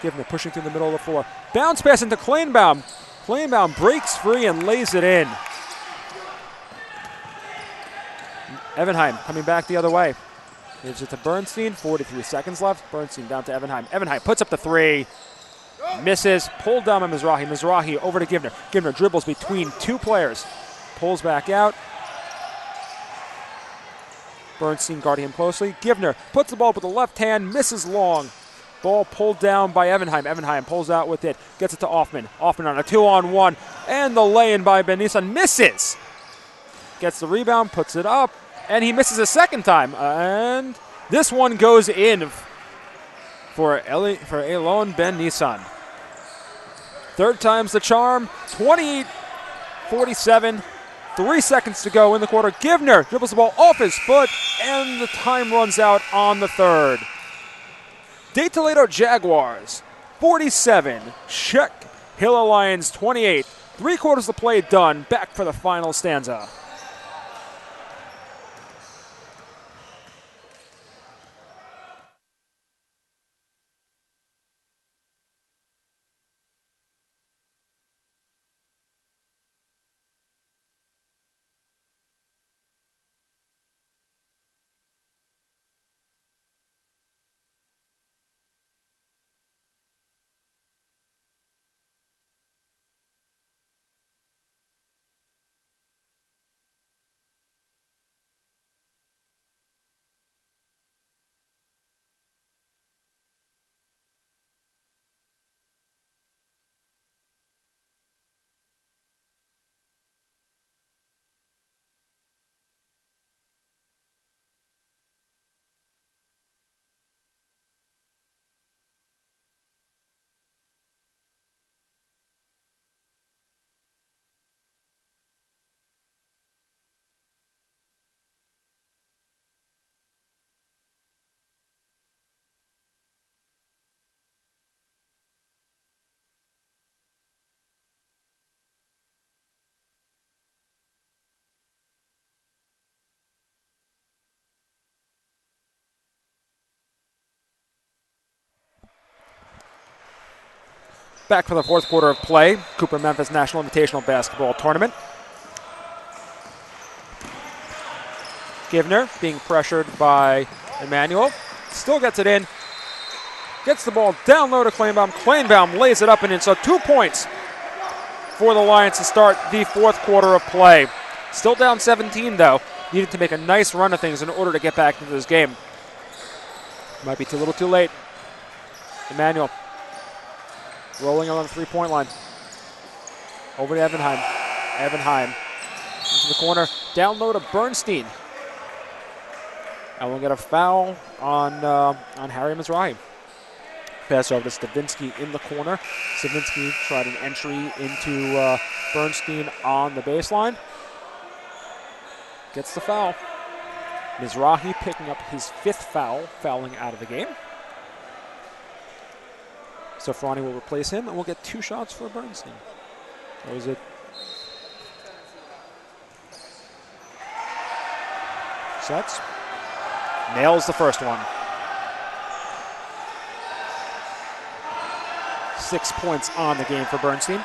A: Givner pushing through the middle of the floor. Bounce pass into Kleinbaum. Kleinbaum breaks free and lays it in. Evenheim coming back the other way. Gives it to Bernstein. 43 seconds left. Bernstein down to Evenheim. Evenheim puts up the 3. Misses. Pulled down by Mizrahi. Mizrahi over to Givner. Givner dribbles between 2 players. Pulls back out. Bernstein guarding him closely. Givner puts the ball with the left hand. Misses long. Ball pulled down by Evenheim. Evenheim pulls out with it. Gets it to Offman. Offman on a 2-on-1. And the lay-in by Ben Nissan. Misses. Gets the rebound. Puts it up. And he misses a second time. And this one goes in for Elon Ben Nissan. Third time's the charm. 28-47. 3 seconds to go in the quarter. Givner dribbles the ball off his foot. And the time runs out on the third. Toledo Jaguars 47. Scheck Hillel Lions 28. 3 quarters of play done. Back for the final stanza. Back for the fourth quarter of play. Cooper Memphis National Invitational Basketball Tournament. Givner being pressured by Emanuel. Still gets it in. Gets the ball down low to Kleinbaum. Kleinbaum lays it up and in. So 2 points for the Lions to start the fourth quarter of play. Still down 17 though. Needed to make a nice run of things in order to get back into this game. Might be too little too late. Emanuel rolling on the 3-point line. Over to Evenheim. Evenheim into the corner. Down low to Bernstein. And we'll get a foul on Harry Mizrahi. Pass over to Stavinsky in the corner. Stavinsky tried an entry into Bernstein on the baseline. Gets the foul. Mizrahi picking up his 5th foul, fouling out of the game. Sofroni will replace him, and we'll get 2 shots for Bernstein. That was it. Sets. Nails the first one. 6 points on the game for Bernstein.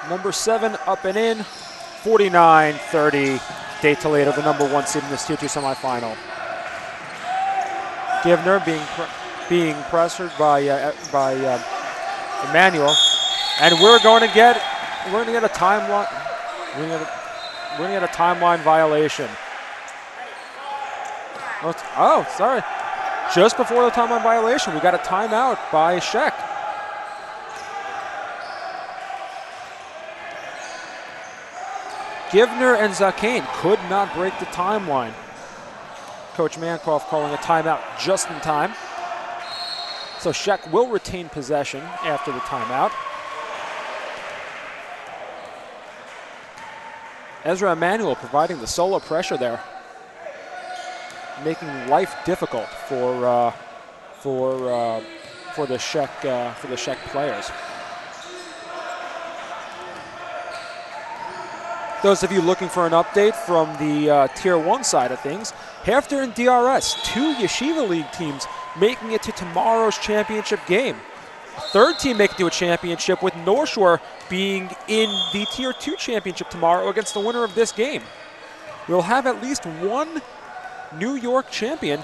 A: Number 7 up and in. 49-30. De Toledo, the number 1 seed in this Tier 2 semifinal. Givner being pressured by Emmanuel, and we're going to get a timeline. We're going to get a timeline violation. Oh, sorry. Just before the timeline violation, we got a timeout by Scheck. Givner and Zakane could not break the timeline. Coach Mankoff calling a timeout just in time. So Scheck will retain possession after the timeout. Ezra Emanuel providing the solo pressure there, making life difficult for the Scheck players. Those of you looking for an update from the Tier 1 side of things, Hafter and DRS, 2 Yeshiva League teams making it to tomorrow's championship game. A third team making it to a championship, with North Shore being in the Tier 2 championship tomorrow against the winner of this game. We'll have at least one New York champion.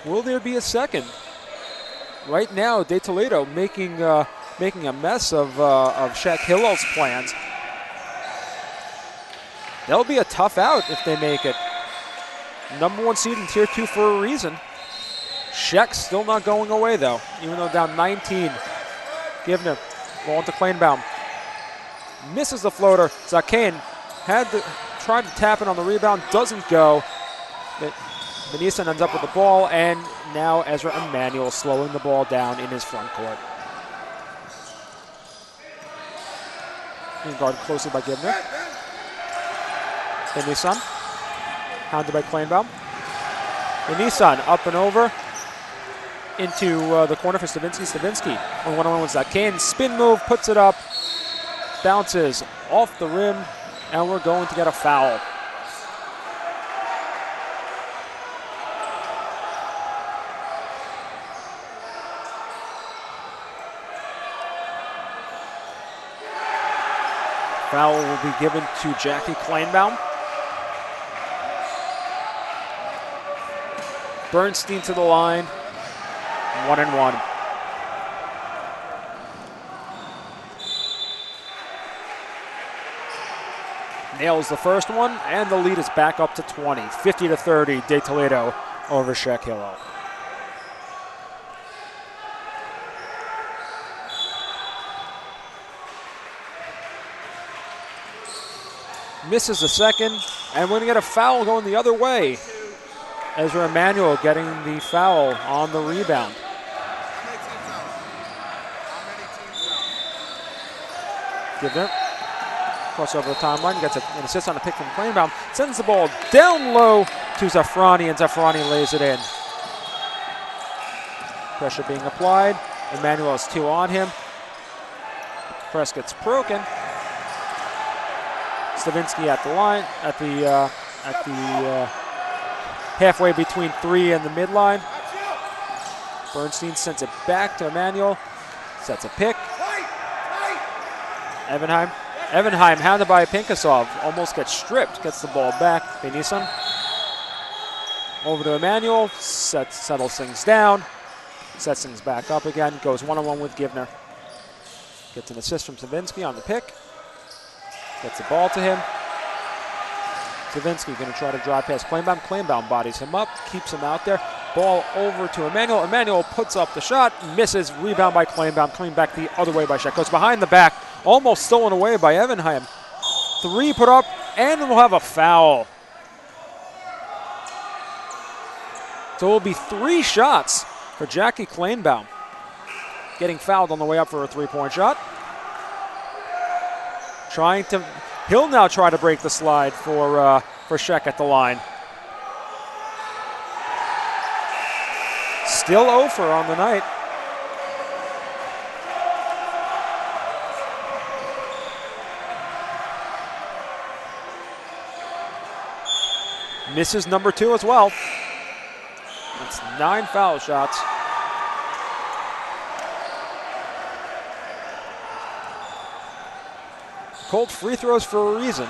A: Will there be a second? Right now, De Toledo making a mess of Scheck Hillel's plans. They'll be a tough out if they make it. Number 1 seed in Tier 2 for a reason. Scheck still not going away though, even though down 19. Givner, ball into Kleinbaum. Misses the floater. Zakane tried to tap it on the rebound, doesn't go. Benison ends up with the ball, and now Ezra Emanuel slowing the ball down in his front court. Being guarded closely by Givner. Benison, hounded by Kleinbaum. Benison up and over into the corner for Stavinsky. Stavinsky on one-on-one with Zakane. Spin move, puts it up, bounces off the rim, and we're going to get a foul. Foul will be given to Jackie Kleinbaum. Bernstein to the line, 1-and-1. Nails the first one, and the lead is back up to 20. 50-30, De Toledo over Scheck Hillel. Misses the second, and we're going to get a foul going the other way. Ezra Emanuel getting the foul on the rebound. Givner, cross over the timeline, gets an assist on a pick from Kleinbaum, sends the ball down low to Zafrani, and Zafrani lays it in. Pressure being applied. Emanuel has 2 on him. Press gets broken. Stavinsky at the line, at the halfway between 3 and the midline. Bernstein sends it back to Emanuel. Sets a pick. Evenheim hounded by Pinkasov. Almost gets stripped. Gets the ball back. Benison. Over to Emanuel. Settles things down. Sets things back up again. Goes one-on-one with Givner. Gets an assist from Stavinsky on the pick. Gets the ball to him. Stavinsky going to try to drive past Kleinbaum. Kleinbaum bodies him up, keeps him out there. Ball over to Emanuel. Emanuel puts up the shot, misses. Rebound by Kleinbaum, coming back the other way by Scheck. Goes behind the back, almost stolen away by Evenheim. 3 put up, and we'll have a foul. So it will be 3 shots for Jackie Kleinbaum. Getting fouled on the way up for a 3-point shot. He'll now try to break the slide for Scheck at the line. Still over on the night. Misses number 2 as well. That's 9 foul shots. Cold free throws for a reason.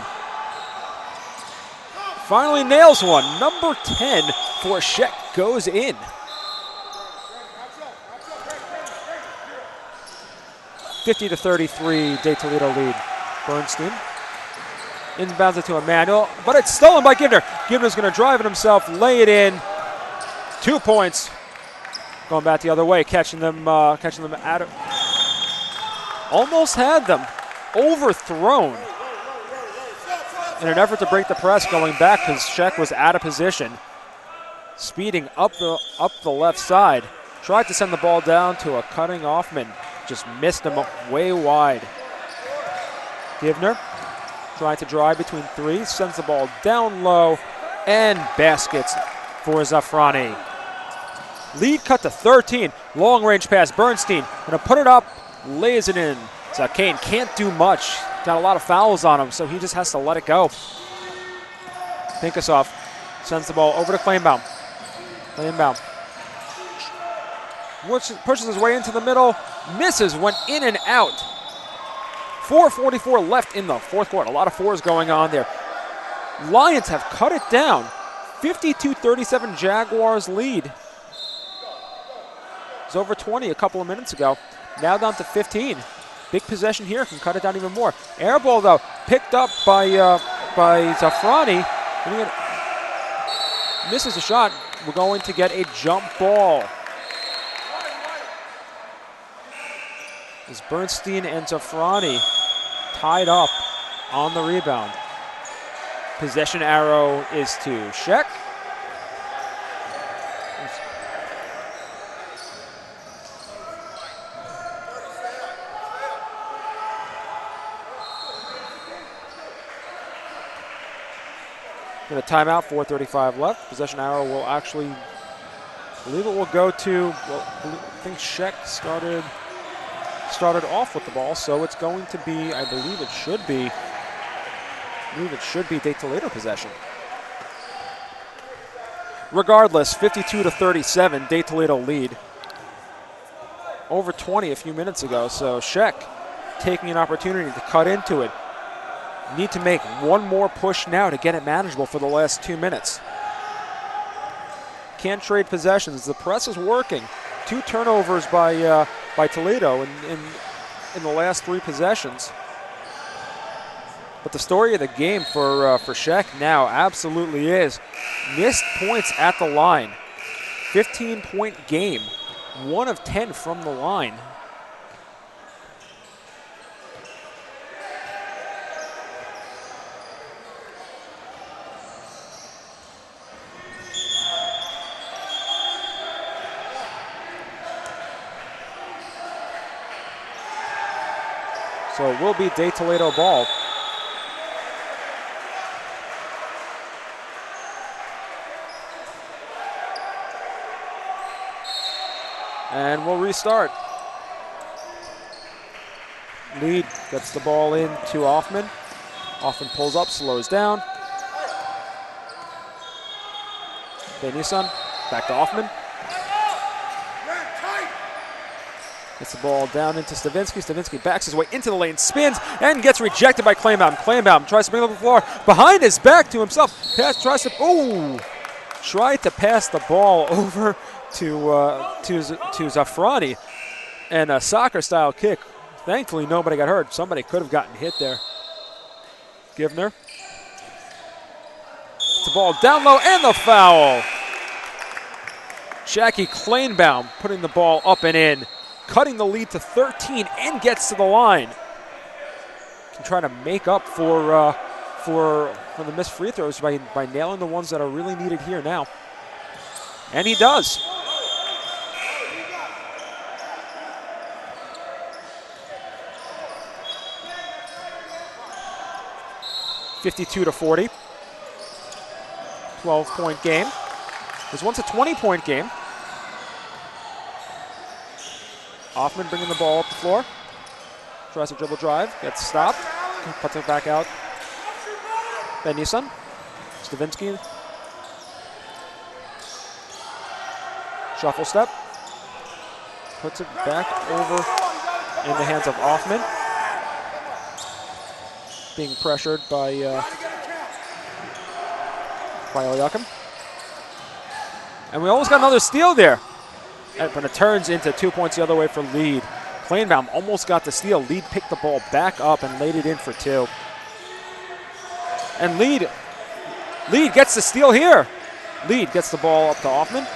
A: Finally nails one. Number 10 for Scheck goes in. 50-33, De Toledo lead. Bernstein inbounds it to Emmanuel, but it's stolen by Givner. Givner's going to drive it himself, lay it in. 2 points. Going back the other way, catching them out of. Almost had them overthrown in an effort to break the press, going back because Scheck was out of position. Speeding up the left side. Tried to send the ball down to a cutting Offman. Just missed him way wide. Givner trying to drive between three. Sends the ball down low and baskets for Zafrani. Lead cut to 13. Long range pass. Bernstein going to put it up. Lays it in. Kane can't do much. Got a lot of fouls on him, so he just has to let it go. Pinkasov sends the ball over to Kleinbaum. Kleinbaum pushes his way into the middle. Misses, went in and out. 4:44 left in the fourth quarter. A lot of fours going on there. Lions have cut it down. 52-37 Jaguars lead. It was over 20 a couple of minutes ago. Now down to 15. Big possession here, can cut it down even more. Air ball though, picked up by Zafrani. Misses the shot. We're going to get a jump ball. As Bernstein and Zafrani tied up on the rebound. Possession arrow is to Scheck. Get a timeout, 4:35 left. Possession arrow will actually, I believe it will go to, well, I think Scheck started off with the ball, so it's going to be, I believe it should be De Toledo possession. Regardless, 52-37, De Toledo lead. Over 20 a few minutes ago, so Scheck taking an opportunity to cut into it. Need to make one more push now to get it manageable for the last 2 minutes. Can't trade possessions. The press is working. 2 turnovers by Toledo in the last 3 possessions. But the story of the game for Scheck now absolutely is missed points at the line. 15-point game, 1 of 10 from the line. So it will be De Toledo ball. And we'll restart. Lead gets the ball in to Offman. Offman pulls up, slows down. Benison back to Offman. Gets the ball down into Stavinsky. Stavinsky backs his way into the lane, spins, and gets rejected by Kleinbaum. Kleinbaum tries to bring it up the floor. Behind his back to himself. Tried to pass the ball over to Zafrani. And a soccer-style kick. Thankfully, nobody got hurt. Somebody could have gotten hit there. Givner. The ball down low, and the foul. Jackie Kleinbaum putting the ball up and in. Cutting the lead to 13 and gets to the line. Can try to make up for the missed free throws by nailing the ones that are really needed here now. And he does. (52-40). 12-point game. It was once a 20-point game. Offman bringing the ball up the floor. Tries to dribble drive. Gets stopped. Puts it back out. Benison. Stavinsky. Shuffle step. Puts it back over in the hands of Offman. being pressured by Eliakim. And we almost got another steal there. But it turns into 2 points the other way for Lead. Kleinbaum almost got the steal. Lead picked the ball back up and laid it in for 2. And Lead gets the steal here. Lead gets the ball up to Offman.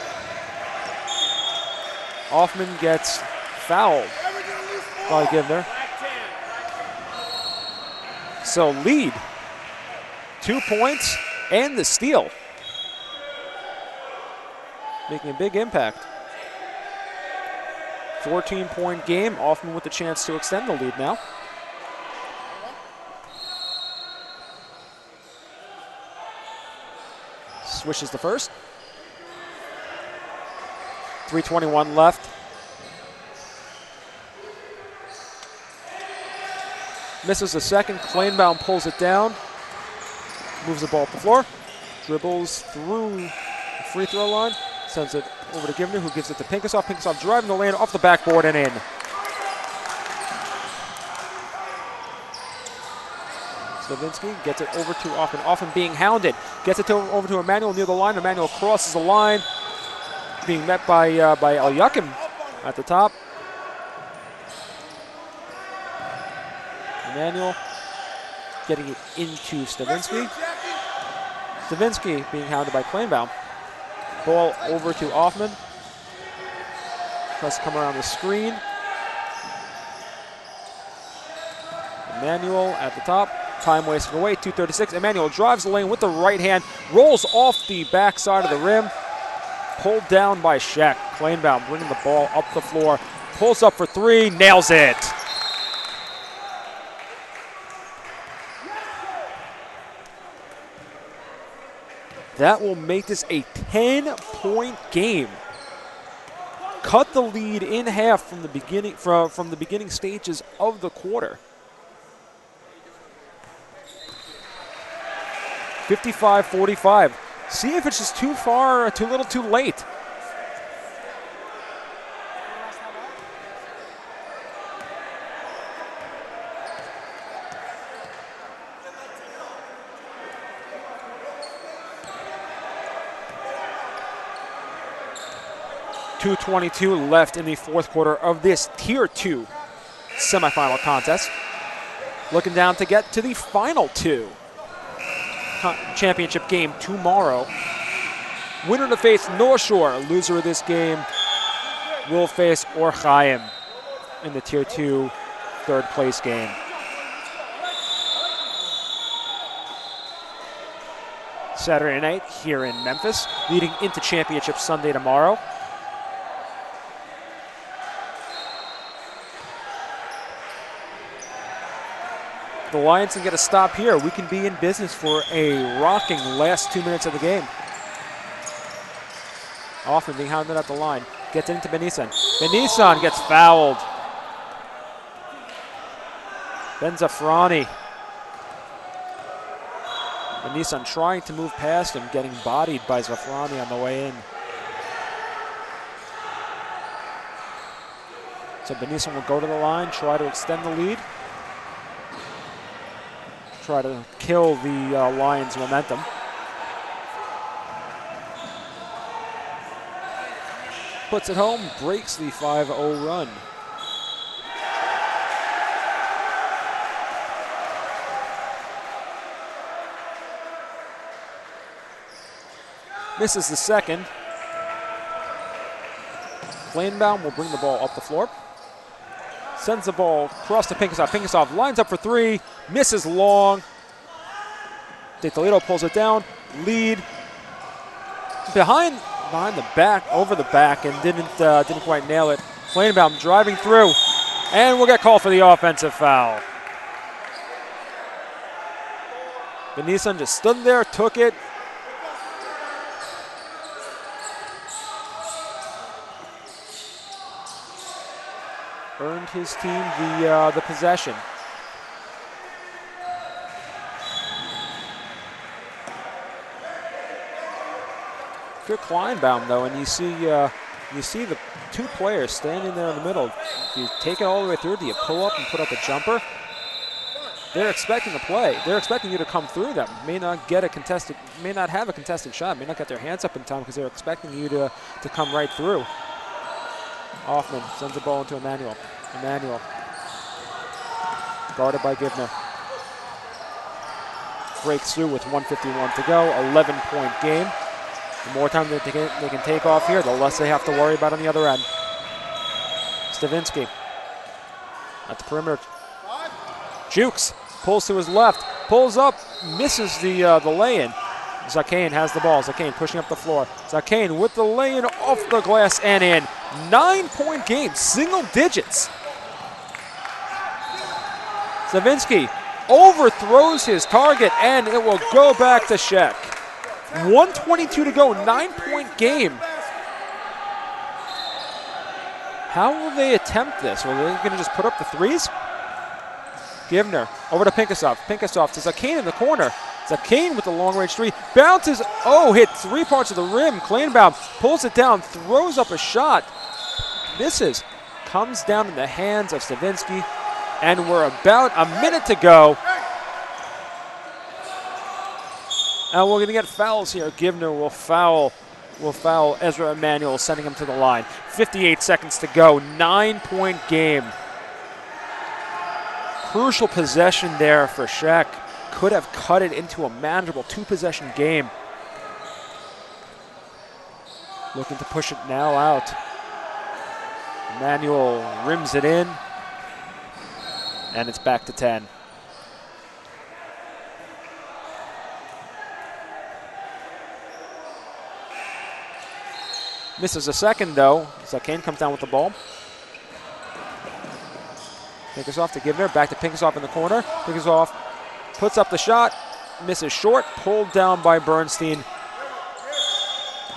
A: Offman gets fouled. Probably give there. So Lead, 2 points and the steal. Making a big impact. 14-point game. Offman with the chance to extend the lead now. Swishes the first. 3:21 left. Misses the second. Kleinbaum pulls it down. Moves the ball up the floor. Dribbles through the free throw line. Sends it over to Givner, who gives it to Pinkasoff. Pinkasoff driving the lane off the backboard and in. Slavinsky gets it over to Offman. Offman being hounded. Gets it over to Emmanuel near the line. Emmanuel crosses the line. Being met by Eliakim at the top. Emmanuel getting it into Stavinsky. Stavinsky being hounded by Kleinbaum. Ball over to Offman. Tries to come around the screen. Emmanuel at the top. Time wasting away, 2:36. Emmanuel drives the lane with the right hand. Rolls off the backside of the rim. Pulled down by Scheck. Kleinbaum bringing the ball up the floor. Pulls up for 3, nails it. That will make this a 10-point game. Cut the lead in half from the beginning from the beginning stages of the quarter. 55-45. See if it's just too far or too little too late. .222 left in the fourth quarter of this Tier 2 semifinal contest. Looking down to get to the final 2 championship game tomorrow. Winner to face North Shore. Loser of this game will face Or Chaim in the Tier 2 third place game. Saturday night here in Memphis, leading into Championship Sunday tomorrow. The Lions can get a stop here. We can be in business for a rocking last 2 minutes of the game. Often being hounded at the line. Gets into Benisan. Benisan gets fouled. Ben Zafrani. Benisan trying to move past him, getting bodied by Zafrani on the way in. So Benisan will go to the line, try to extend the lead. Try to kill the Lions' momentum. Puts it home, breaks the 5-0 run. Misses the second. Kleinbaum will bring the ball up the floor. Sends the ball across to Pinkasoff. Pinkasoff lines up for 3, misses long. Toledo pulls it down. Lead behind the back, over the back, and didn't quite nail it. Kleinbaum driving through, and we'll get called for the offensive foul. Benisan just stood there, took it. Earned his team the possession. If you're Kleinbaum though, and you see the 2 players standing there in the middle, do you take it all the way through? Do you pull up and put up a jumper? they're expecting to play. They're expecting you to come through them. May not have a contested shot, may not get their hands up in time because they're expecting you to come right through. Hoffman sends the ball into Emmanuel. Emmanuel guarded by Givner. Breaks through with 1:51 to go, 11-point game. The more time that they can take off here, the less they have to worry about on the other end. Stavinsky at the perimeter. Jukes pulls to his left, pulls up, misses the lay-in. Zakane has the ball. Zakane pushing up the floor. Zakane with the lay-in off the glass and in. 9-point game, single digits. Stavinsky overthrows his target, and it will go back to Scheck. 1:22 to go, 9-point game. How will they attempt this? Are they going to just put up the threes? Givner over to Pinkasov. Pinkasov to Zakane in the corner. Zakane with the long-range three. Bounces. Oh, hit 3 parts of the rim. Kleinbaum pulls it down, throws up a shot. Misses. Comes down in the hands of Stavinsky. And we're about a minute to go. And we're going to get fouls here. Givner will foul Ezra Emanuel, sending him to the line. 58 seconds to go. 9-point game. Crucial possession there for Scheck. Could have cut it into a manageable 2-possession game. Looking to push it now out. Emanuel rims it in. And it's back to 10. Misses a second, though. Zakane comes down with the ball. Pinkasov to Givner. Back to Pinkasov in the corner. Pinkasov puts up the shot. Misses short. Pulled down by Bernstein.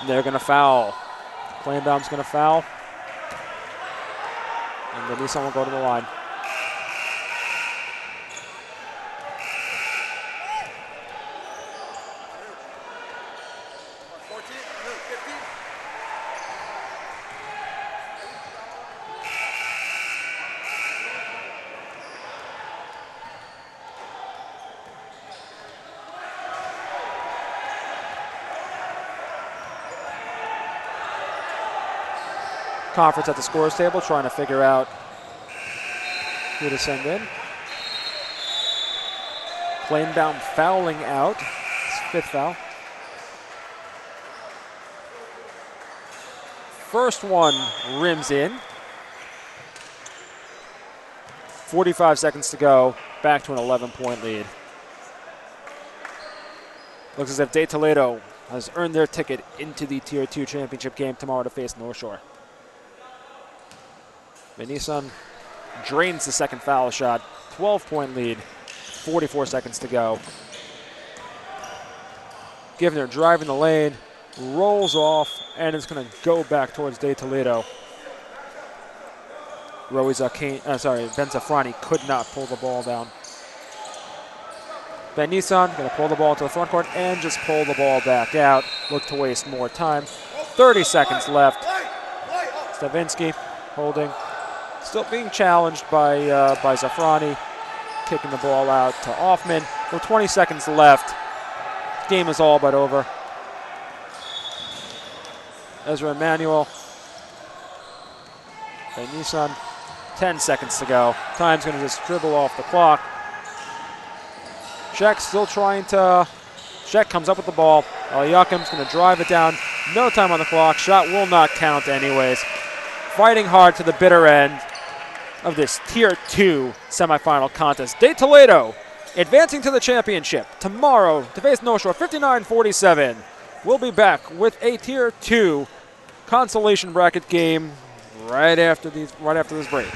A: They're going to foul. Kleinbaum's going to foul. And Benison will go to the line. Conference at the scores table trying to figure out who to send in. Kleinbaum fouling out. His 5th foul. First one rims in. 45 seconds to go. Back to an 11-point lead. Looks as if Toledo has earned their ticket into the Tier 2 championship game tomorrow to face North Shore. Benison drains the second foul shot. 12-point lead. 44 seconds to go. Givner driving the lane. Rolls off, and it's going to go back towards Toledo. Ben Zafrani could not pull the ball down. Benison going to pull the ball to the front court and just pull the ball back out. Look to waste more time. 30 seconds left. Stavinsky holding. Still being challenged by Zafrani. Kicking the ball out to Hoffman. With 20 seconds left. Game is all but over. Ezra Emanuel. Benison. 10 seconds to go. Time's going to just dribble off the clock. Scheck still trying to... Scheck comes up with the ball. Eliakim's going to drive it down. No time on the clock. Shot will not count anyways. Fighting hard to the bitter end of this Tier 2 semifinal contest. Toledo advancing to the championship tomorrow to face North Shore 59-47. We'll be back with a Tier 2 consolation bracket game right after this break.